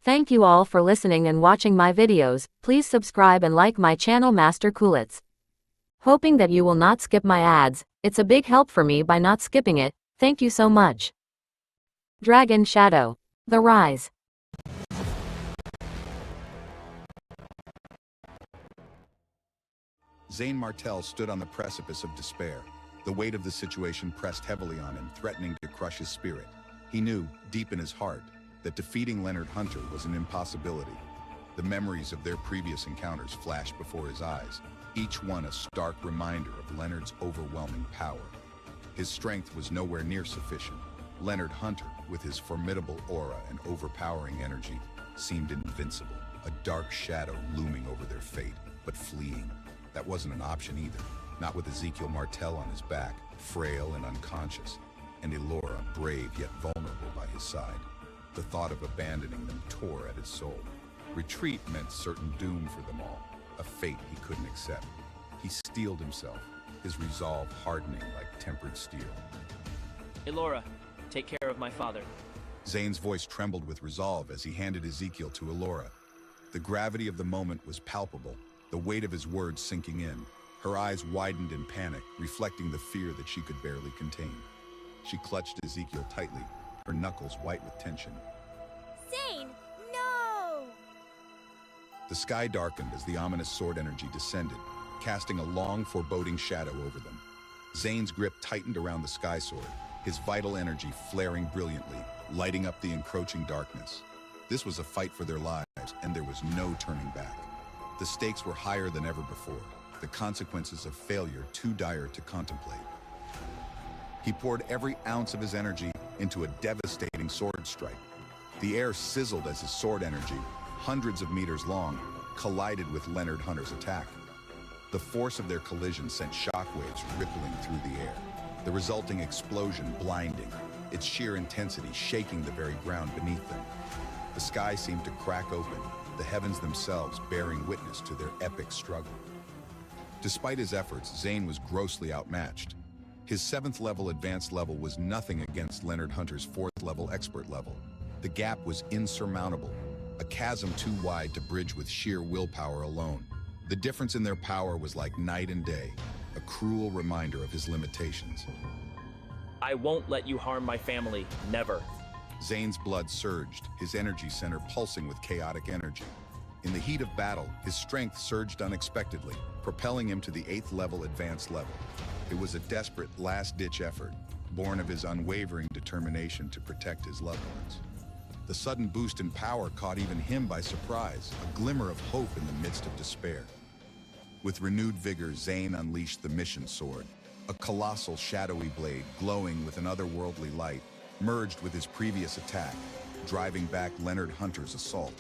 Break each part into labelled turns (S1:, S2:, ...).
S1: Thank you all for listening and watching my videos. Please subscribe and like my channel Master Coolitz. Hoping that you will not skip my ads, it's a big help for me by not skipping it. Thank you so much. Dragon Shadow. The Rise.
S2: Zane Martel stood on the precipice of despair. The weight of the situation pressed heavily on him, threatening to crush his spirit. He knew, deep in his heart, that defeating Leonard Hunter was an impossibility. The memories of their previous encounters flashed before his eyes, each one a stark reminder of Leonard's overwhelming power. His strength was nowhere near sufficient. Leonard Hunter, with his formidable aura and overpowering energy, seemed invincible, a dark shadow looming over their fate, but fleeing. That wasn't an option either, not with Ezekiel Martel on his back, frail and unconscious, and Elora, brave yet vulnerable by his side. The thought of abandoning them tore at his soul. Retreat meant certain doom for them all, a fate he couldn't accept. He steeled himself, his resolve hardening like tempered steel.
S3: Elora, take care of my father.
S2: Zane's voice trembled with resolve as he handed Ezekiel to Elora. The gravity of the moment was palpable, the weight of his words sinking in. Her eyes widened in panic, reflecting the fear that she could barely contain. She clutched Ezekiel tightly, her knuckles white with tension.
S4: Zane, no!
S2: The sky darkened as the ominous sword energy descended, casting a long, foreboding shadow over them. Zane's grip tightened around the sky sword, his vital energy flaring brilliantly, lighting up the encroaching darkness. This was a fight for their lives, and there was no turning back. The stakes were higher than ever before, the consequences of failure too dire to contemplate. He poured every ounce of his energy into a devastating sword strike. The air sizzled as his sword energy, hundreds of meters long, collided with Leonard Hunter's attack. The force of their collision sent shockwaves rippling through the air, the resulting explosion blinding, its sheer intensity shaking the very ground beneath them. The sky seemed to crack open, the heavens themselves bearing witness to their epic struggle. Despite his efforts, Zane was grossly outmatched. His 7th level advanced level was nothing against Leonard Hunter's 4th level expert level. The gap was insurmountable, a chasm too wide to bridge with sheer willpower alone. The difference in their power was like night and day, a cruel reminder of his limitations.
S3: I won't let you harm my family, never.
S2: Zane's blood surged, his energy center pulsing with chaotic energy. In the heat of battle, his strength surged unexpectedly, propelling him to the 8th level advanced level. It was a desperate, last-ditch effort, born of his unwavering determination to protect his loved ones. The sudden boost in power caught even him by surprise, a glimmer of hope in the midst of despair. With renewed vigor, Zane unleashed the Mission Sword, a colossal shadowy blade glowing with an otherworldly light, merged with his previous attack, driving back Leonard Hunter's assault.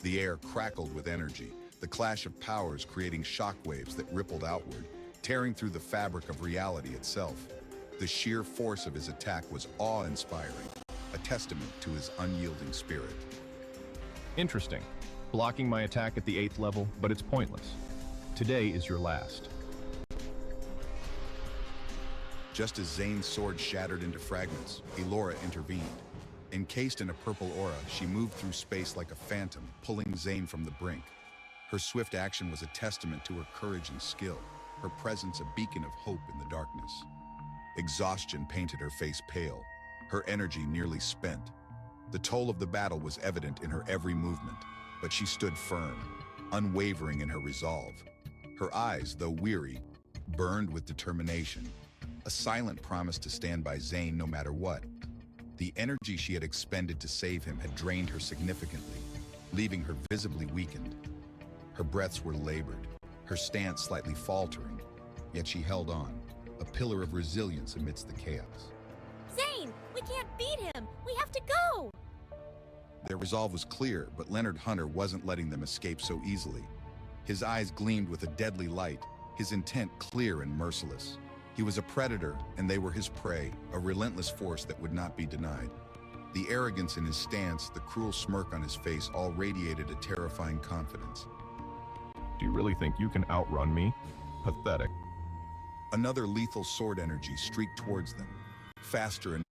S2: The air crackled with energy, the clash of powers creating shockwaves that rippled outward, tearing through the fabric of reality itself. The sheer force of his attack was awe-inspiring, a testament to his unyielding spirit.
S5: Interesting. Blocking my attack at the 8th level, but it's pointless. Today is your last.
S2: Just as Zane's sword shattered into fragments, Elora intervened. Encased in a purple aura, she moved through space like a phantom, pulling Zane from the brink. Her swift action was a testament to her courage and skill, her presence a beacon of hope in the darkness. Exhaustion painted her face pale, her energy nearly spent. The toll of the battle was evident in her every movement, but she stood firm, unwavering in her resolve. Her eyes, though weary, burned with determination, a silent promise to stand by Zane no matter what. The energy she had expended to save him had drained her significantly, leaving her visibly weakened. Her breaths were labored, her stance slightly faltering, yet she held on, a pillar of resilience amidst the chaos.
S4: Zane, we can't beat him! We have to go!
S2: Their resolve was clear, but Leonard Hunter wasn't letting them escape so easily. His eyes gleamed with a deadly light, his intent clear and merciless. He was a predator, and they were his prey, a relentless force that would not be denied. The arrogance in his stance, the cruel smirk on his face all radiated a terrifying confidence.
S5: Do you really think you can outrun me? Pathetic.
S2: Another lethal sword energy streaked towards them, faster and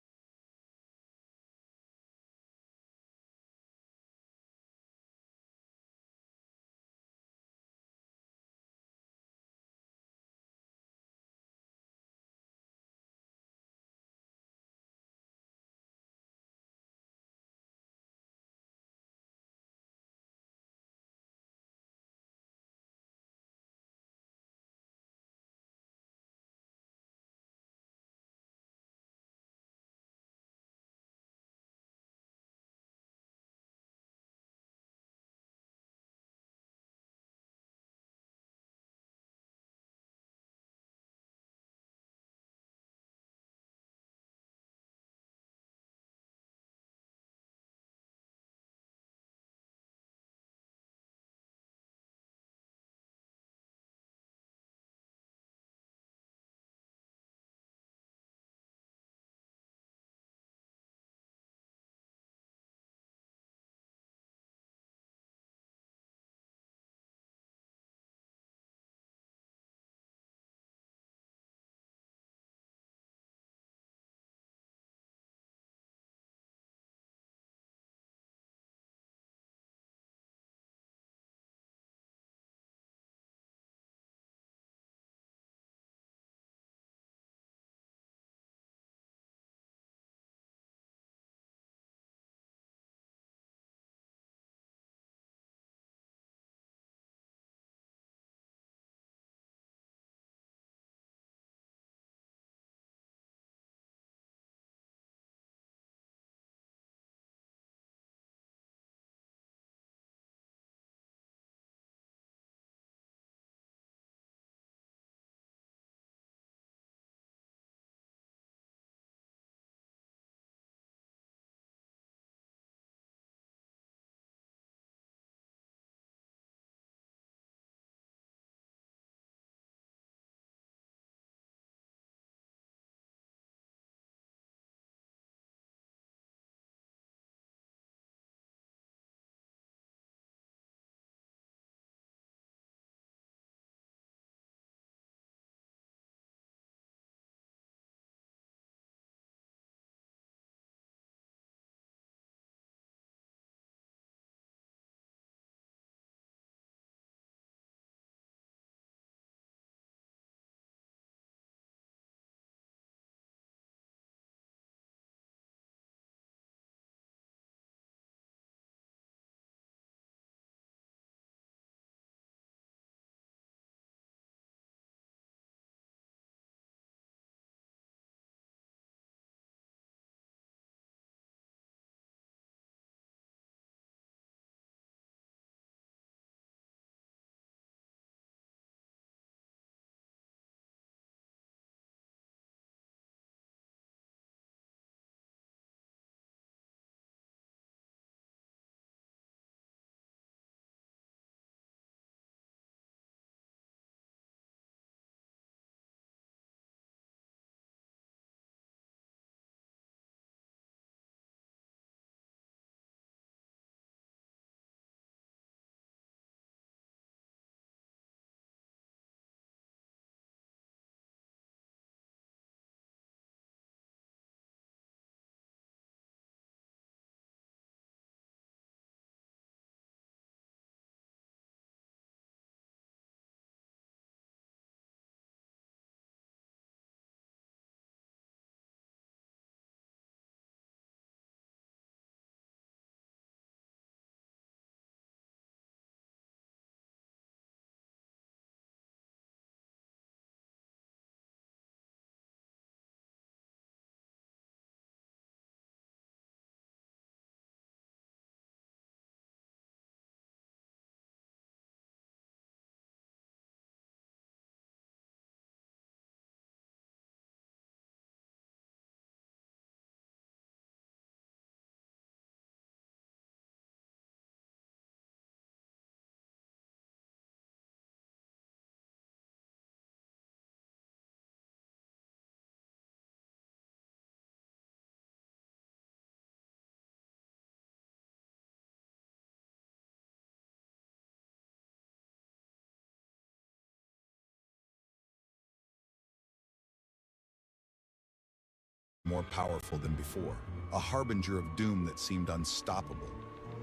S2: more powerful than before, a harbinger of doom that seemed unstoppable.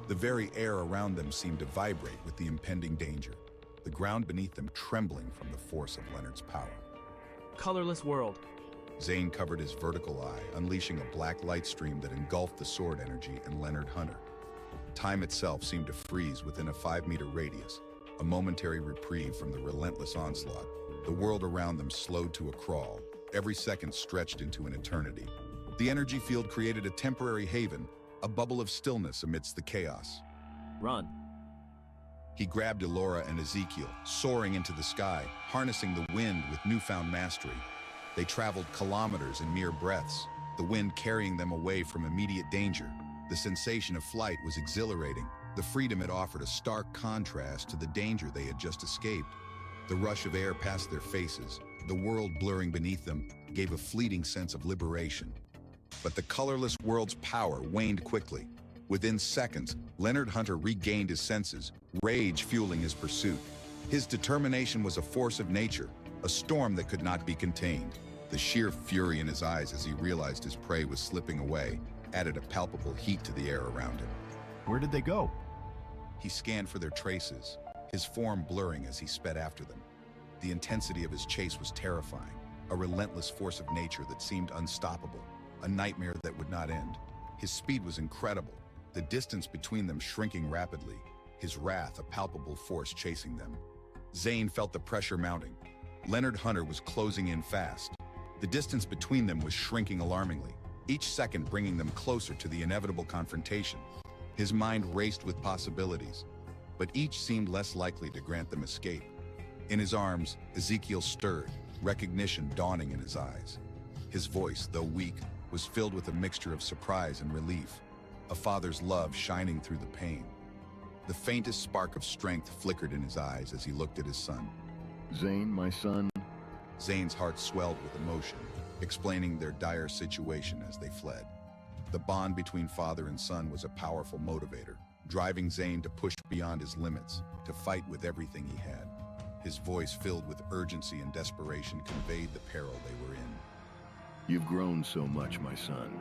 S2: The very air around them seemed to vibrate with the impending danger, the ground beneath them trembling from the force of Leonard's power.
S3: Colorless world.
S2: Zane covered his vertical eye, unleashing a black light stream that engulfed the sword energy and Leonard Hunter. Time itself seemed to freeze within a 5-meter radius, a momentary reprieve from the relentless onslaught. The world around them slowed to a crawl, every second stretched into an eternity. The energy field created a temporary haven, a bubble of stillness amidst the chaos.
S3: Run.
S2: He grabbed Elora and Ezekiel, soaring into the sky, harnessing the wind with newfound mastery. They traveled kilometers in mere breaths, the wind carrying them away from immediate danger. The sensation of flight was exhilarating. The freedom it offered a stark contrast to the danger they had just escaped. The rush of air past their faces, the world blurring beneath them, gave a fleeting sense of liberation. But the colorless world's power waned quickly. Within seconds, Leonard Hunter regained his senses, rage fueling his pursuit. His determination was a force of nature, a storm that could not be contained. The sheer fury in his eyes as he realized his prey was slipping away added a palpable heat to the air around him.
S5: Where did they go?
S2: He scanned for their traces, his form blurring as he sped after them. The intensity of his chase was terrifying, a relentless force of nature that seemed unstoppable, a nightmare that would not end. His speed was incredible, the distance between them shrinking rapidly, his wrath a palpable force chasing them. Zane felt the pressure mounting. Leonard Hunter was closing in fast. The distance between them was shrinking alarmingly, each second bringing them closer to the inevitable confrontation. His mind raced with possibilities, but each seemed less likely to grant them escape. In his arms, Ezekiel stirred, recognition dawning in his eyes. His voice, though weak, was filled with a mixture of surprise and relief, a father's love shining through the pain. The faintest spark of strength flickered in his eyes as he looked at his son.
S6: Zane, my son.
S2: Zane's heart swelled with emotion, explaining their dire situation as they fled. The bond between father and son was a powerful motivator, driving Zane to push beyond his limits, to fight with everything he had. His voice, filled with urgency and desperation, conveyed the peril they were in.
S6: You've grown so much, my son.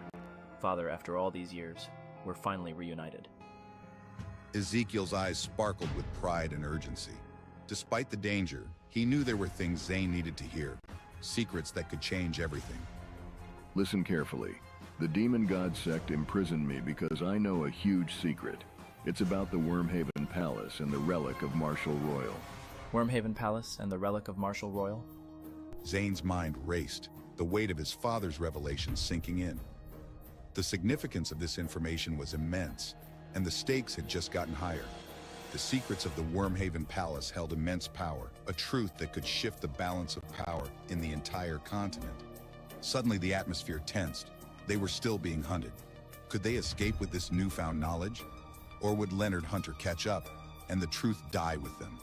S3: Father, after all these years, we're finally reunited.
S2: Ezekiel's eyes sparkled with pride and urgency. Despite the danger, he knew there were things Zane needed to hear, secrets that could change everything.
S6: Listen carefully. The Demon God sect imprisoned me because I know a huge secret. It's about the Wormhaven Palace and the relic of Marshall Royal.
S3: Wormhaven Palace and the relic of Marshall Royal?
S2: Zane's mind raced, the weight of his father's revelation sinking in. The significance of this information was immense, and the stakes had just gotten higher. The secrets of the Wormhaven Palace held immense power, a truth that could shift the balance of power in the entire continent. Suddenly the atmosphere tensed. They were still being hunted. Could they escape with this newfound knowledge? Or would Leonard Hunter catch up, and the truth die with them?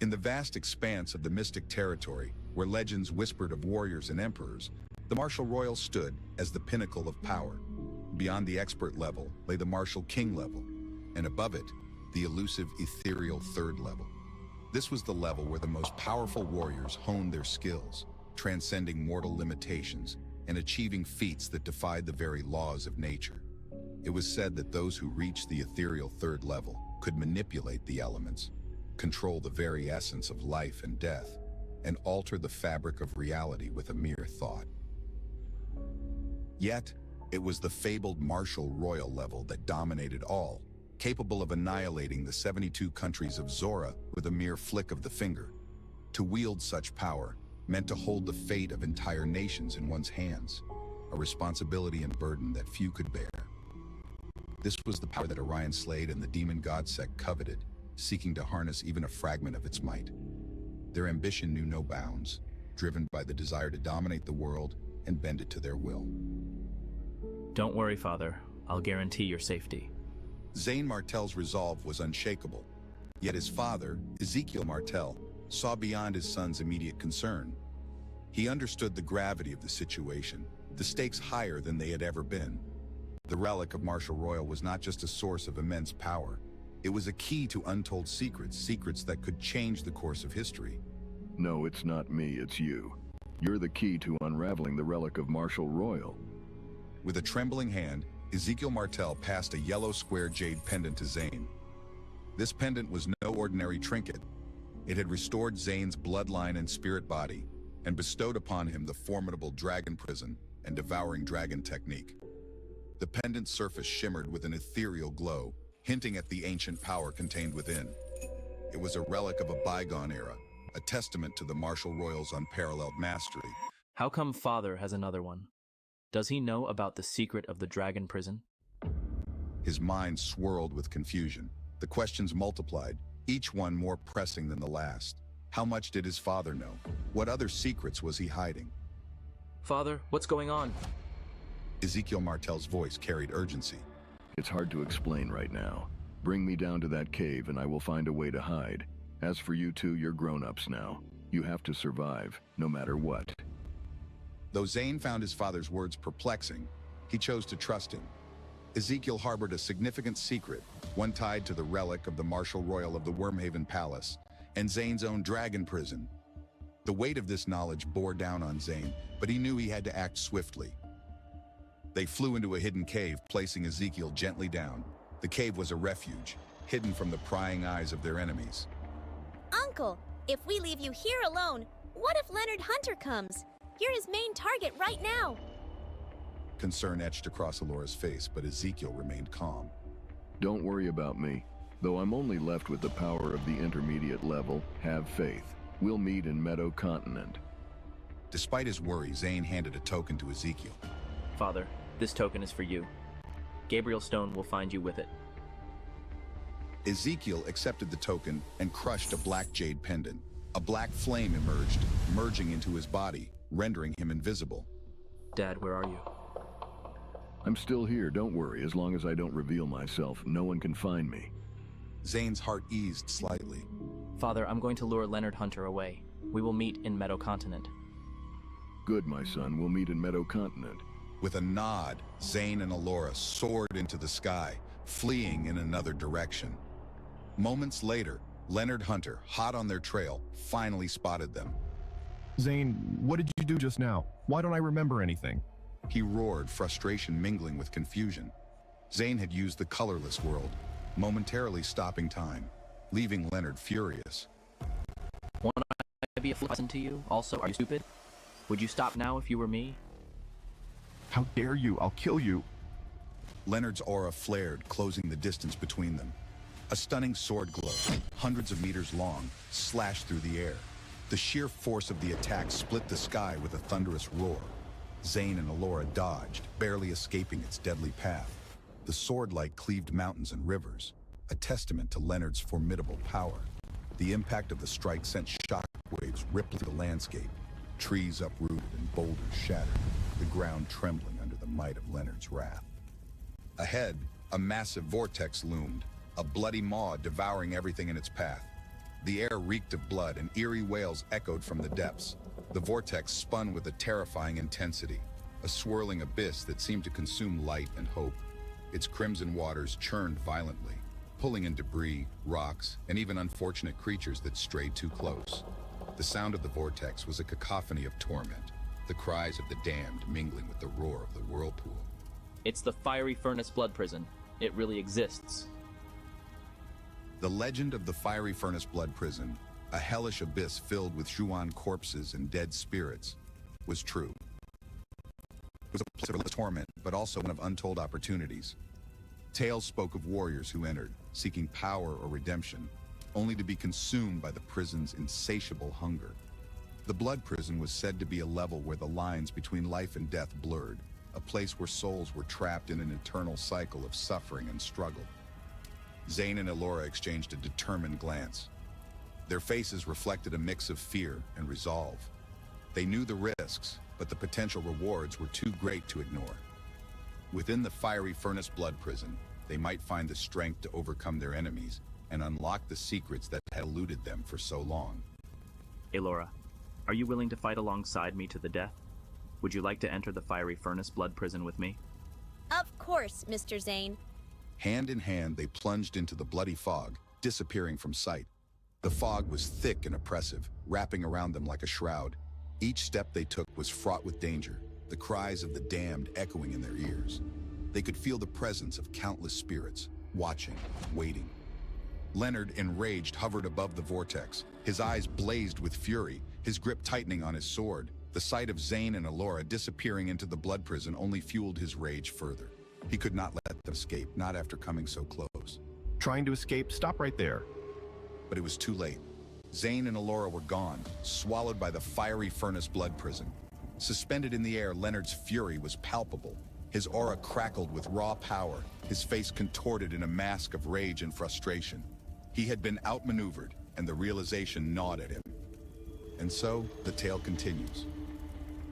S2: In the vast expanse of the mystic territory, where legends whispered of warriors and emperors, the Marshall Royal stood as the pinnacle of power. Beyond the expert level lay the Marshall King level, and above it, the elusive ethereal third level. This was the level where the most powerful warriors honed their skills, transcending mortal limitations and achieving feats that defied the very laws of nature. It was said that those who reached the ethereal third level could manipulate the elements, control the very essence of life and death, and alter the fabric of reality with a mere thought. Yet, it was the fabled Marshall Royal level that dominated all, capable of annihilating the 72 countries of Zora with a mere flick of the finger. To wield such power meant to hold the fate of entire nations in one's hands, a responsibility and burden that few could bear. This was the power that Orion Slade and the Demon God sect coveted, seeking to harness even a fragment of its might. Their ambition knew no bounds, driven by the desire to dominate the world and bend it to their will.
S3: Don't worry, Father. I'll guarantee your safety.
S2: Zane Martell's resolve was unshakable, yet his father, Ezekiel Martell, saw beyond his son's immediate concern. He understood the gravity of the situation, the stakes higher than they had ever been. The relic of Marshall Royal was not just a source of immense power. It was a key to untold secrets, secrets that could change the course of history.
S6: No, it's not me, it's you. You're the key to unraveling the relic of Marshall Royal.
S2: With a trembling hand, Ezekiel Martell passed a yellow square jade pendant to Zane. This pendant was no ordinary trinket. It had restored Zane's bloodline and spirit body, and bestowed upon him the formidable dragon prison and devouring dragon technique. The pendant's surface shimmered with an ethereal glow, hinting at the ancient power contained within. It was a relic of a bygone era, a testament to the Marshall Royal's unparalleled mastery.
S3: How come Father has another one? Does he know about the secret of the dragon prison?
S2: His mind swirled with confusion. The questions multiplied, each one more pressing than the last. How much did his father know? What other secrets was he hiding?
S3: Father, what's going on?
S2: Ezekiel Martell's voice carried urgency.
S6: It's hard to explain right now. Bring me down to that cave and I will find a way to hide. As for you two, you're grown-ups now. You have to survive, no matter what.
S2: Though Zane found his father's words perplexing, he chose to trust him. Ezekiel harbored a significant secret, one tied to the relic of the Marshall Royal of the Wormhaven Palace, and Zane's own dragon prison. The weight of this knowledge bore down on Zane, but he knew he had to act swiftly. They flew into a hidden cave, placing Ezekiel gently down. The cave was a refuge, hidden from the prying eyes of their enemies.
S4: Uncle, if we leave you here alone, what if Leonard Hunter comes? You're his main target right now.
S2: Concern etched across Elora's face, but Ezekiel remained calm.
S6: Don't worry about me. Though I'm only left with the power of the intermediate level, have faith. We'll meet in Meadow Continent.
S2: Despite his worry, Zane handed a token to Ezekiel.
S3: Father, this token is for you. Gabriel Stone will find you with it.
S2: Ezekiel accepted the token and crushed a black jade pendant. A black flame emerged, merging into his body, rendering him invisible.
S3: Dad, where are you?
S6: I'm still here, don't worry. As long as I don't reveal myself, no one can find me.
S2: Zane's heart eased slightly.
S3: Father, I'm going to lure Leonard Hunter away. We will meet in Meadow Continent.
S6: Good, my son. We'll meet in Meadow Continent.
S2: With a nod, Zane and Elora soared into the sky, fleeing in another direction. Moments later, Leonard Hunter, hot on their trail, finally spotted them.
S5: Zane, what did you do just now? Why don't I remember anything?
S2: He roared, frustration mingling with confusion. Zane had used the colorless world, momentarily stopping time, leaving Leonard furious.
S3: Won't I be a lesson to you? Also, are you stupid? Would you stop now if you were me?
S5: How dare you? I'll kill you.
S2: Leonard's aura flared, closing the distance between them. A stunning sword glow, hundreds of meters long, slashed through the air. The sheer force of the attack split the sky with a thunderous roar. Zane and Elora dodged, barely escaping its deadly path. The sword light cleaved mountains and rivers, a testament to Leonard's formidable power. The impact of the strike sent shockwaves rippling through the landscape. Trees uprooted and boulders shattered, the ground trembling under the might of Leonard's wrath. Ahead, a massive vortex loomed, a bloody maw devouring everything in its path. The air reeked of blood and eerie wails echoed from the depths. The vortex spun with a terrifying intensity, a swirling abyss that seemed to consume light and hope. Its crimson waters churned violently, pulling in debris, rocks, and even unfortunate creatures that strayed too close. The sound of the vortex was a cacophony of torment, the cries of the damned mingling with the roar of the whirlpool.
S3: It's the Fiery Furnace Blood Prison. It really exists.
S2: The legend of the Fiery Furnace Blood Prison, a hellish abyss filled with Shuan corpses and dead spirits, was true. It was a place of relentless torment, but also one of untold opportunities. Tales spoke of warriors who entered, seeking power or redemption, only to be consumed by the prison's insatiable hunger. The Blood Prison was said to be a level where the lines between life and death blurred, a place where souls were trapped in an eternal cycle of suffering and struggle. Zane and Elora exchanged a determined glance. Their faces reflected a mix of fear and resolve. They knew the risks, but the potential rewards were too great to ignore. Within the Fiery Furnace Blood Prison, they might find the strength to overcome their enemies and unlock the secrets that had eluded them for so long.
S3: Elora, are you willing to fight alongside me to the death? Would you like to enter the fiery furnace blood prison with me?
S4: Of course, Mr. Zane.
S2: Hand in hand, they plunged into the bloody fog, disappearing from sight. The fog was thick and oppressive, wrapping around them like a shroud. Each step they took was fraught with danger, the cries of the damned echoing in their ears. They could feel the presence of countless spirits, watching, waiting. Leonard, enraged, hovered above the vortex. His eyes blazed with fury, his grip tightening on his sword. The sight of Zane and Elora disappearing into the blood prison only fueled his rage further. He could not let them escape, not after coming so close.
S5: Trying to escape? Stop right there.
S2: But it was too late. Zane and Elora were gone, swallowed by the fiery furnace blood prison. Suspended in the air, Leonard's fury was palpable. His aura crackled with raw power, his face contorted in a mask of rage and frustration. He had been outmaneuvered, and the realization gnawed at him. And so, the tale continues.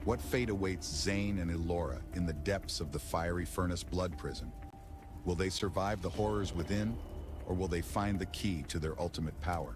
S2: What fate awaits Zane and Elora in the depths of the fiery furnace blood prison? Will they survive the horrors within, or will they find the key to their ultimate power?